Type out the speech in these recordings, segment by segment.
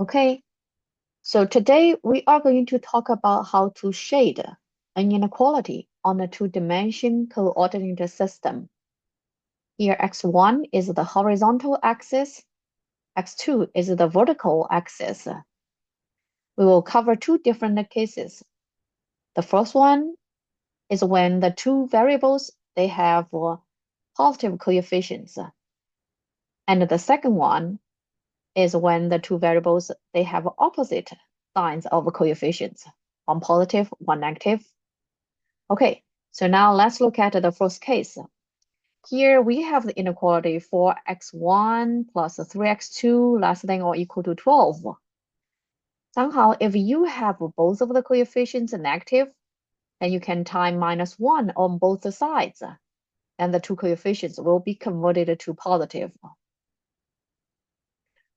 Okay, so today we are going to talk about how to shade an inequality on a two-dimension coordinate system. Here, x1 is the horizontal axis, x2 is the vertical axis. We will cover two different cases. The first one is when the two variables, they have positive coefficients. And the second one is when the two variables, they have opposite signs of coefficients, one positive, one negative. Okay, so now let's look at the first case. Here we have the inequality for x1 plus 3x2 less than or equal to 12. Somehow, if you have both of the coefficients negative, then you can time -1 on both sides, and the two coefficients will be converted to positive.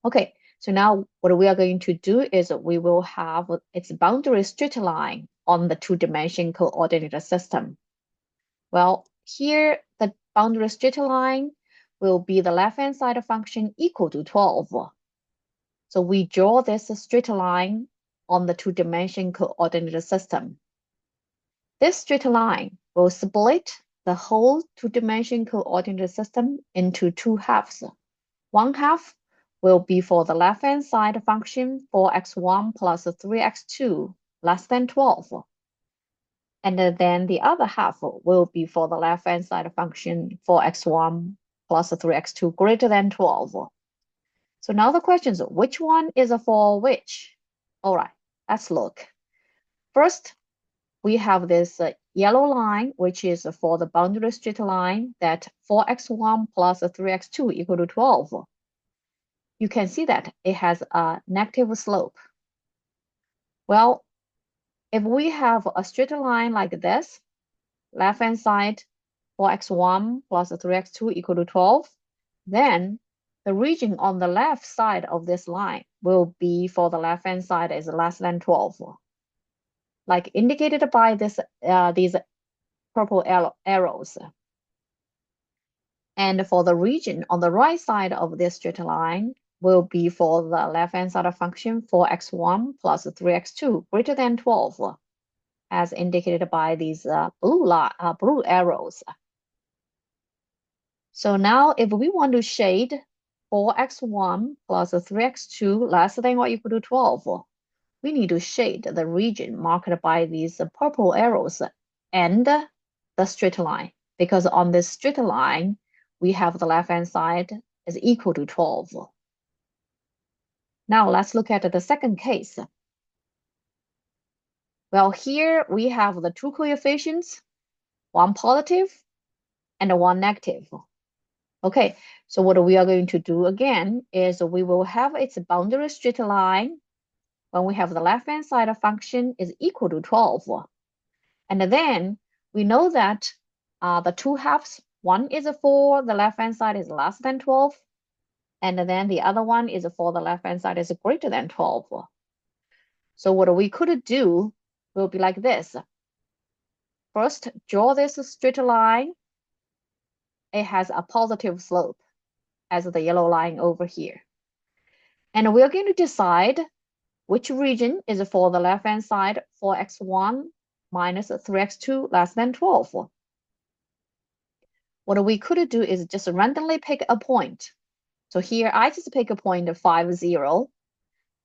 Okay, so now what we are going to do is we will have its boundary straight line on the two-dimension coordinate system. Well, here the boundary straight line will be the left-hand side function equal to 12. So we draw this straight line on the two-dimension coordinate system. This straight line will split the whole two-dimension coordinate system into two halves. One half will be for the left-hand side function for x1 plus 3x2 less than 12. And then the other half will be for the left-hand side function for x1 plus 3x2 greater than 12. So now the question is, which one is for which? All right, let's look. First, we have this yellow line, which is for the boundary straight line that 4x1 plus 3x2 equal to 12. You can see that it has a negative slope. Well, if we have a straight line like this, left-hand side 4x1 plus 3x2 equal to 12, then the region on the left side of this line will be for the left-hand side is less than 12, like indicated by these purple arrows. And for the region on the right side of this straight line will be for the left-hand side of function for x1 plus 3x2 greater than 12, as indicated by these blue arrows. So now if we want to shade 4x1 plus 3x2 less than or equal to 12, we need to shade the region marked by these purple arrows and the straight line, because on this straight line, we have the left-hand side is equal to 12. Now let's look at the second case. Well, here we have the two coefficients, one positive and one negative. Okay, so what we are going to do again is we will have its boundary straight line when we have the left-hand side of function is equal to 12. And then we know that the two halves, one is for the left-hand side is less than 12, and then the other one is for the left-hand side is greater than 12. So what we could do will be like this. First, draw this straight line. It has a positive slope as the yellow line over here. And we're going to decide which region is for the left-hand side for x1 minus 3x2 less than 12. What we could do is just randomly pick a point. So here I just pick a point 5, 0.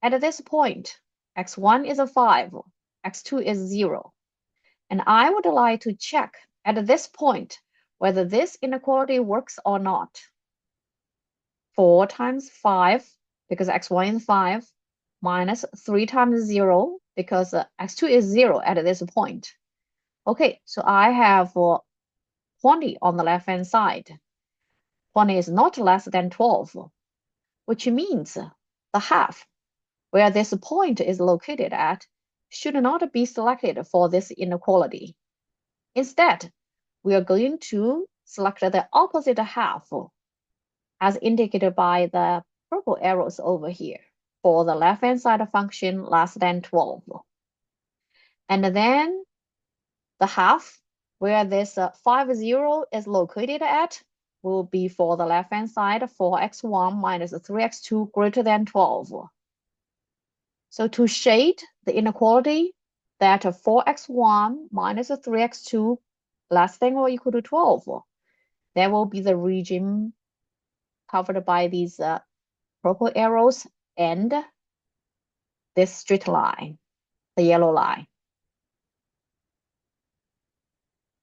At this point, x1 is 5, x2 is 0. And I would like to check at this point whether this inequality works or not. 4 times 5, because x1 is 5, minus 3 times 0, because x2 is 0 at this point. Okay, so I have 20 on the left-hand side. 20 is not less than 12, which means the half where this point is located at should not be selected for this inequality. Instead, we are going to select the opposite half as indicated by the purple arrows over here for the left-hand side function less than 12. And then the half where this 5, 0 is located at will be for the left-hand side for x1 minus 3x2 greater than 12. So to shade the inequality that 4x1 minus 3x2 less than or equal to 12, that will be the region covered by these purple arrows and this straight line, the yellow line.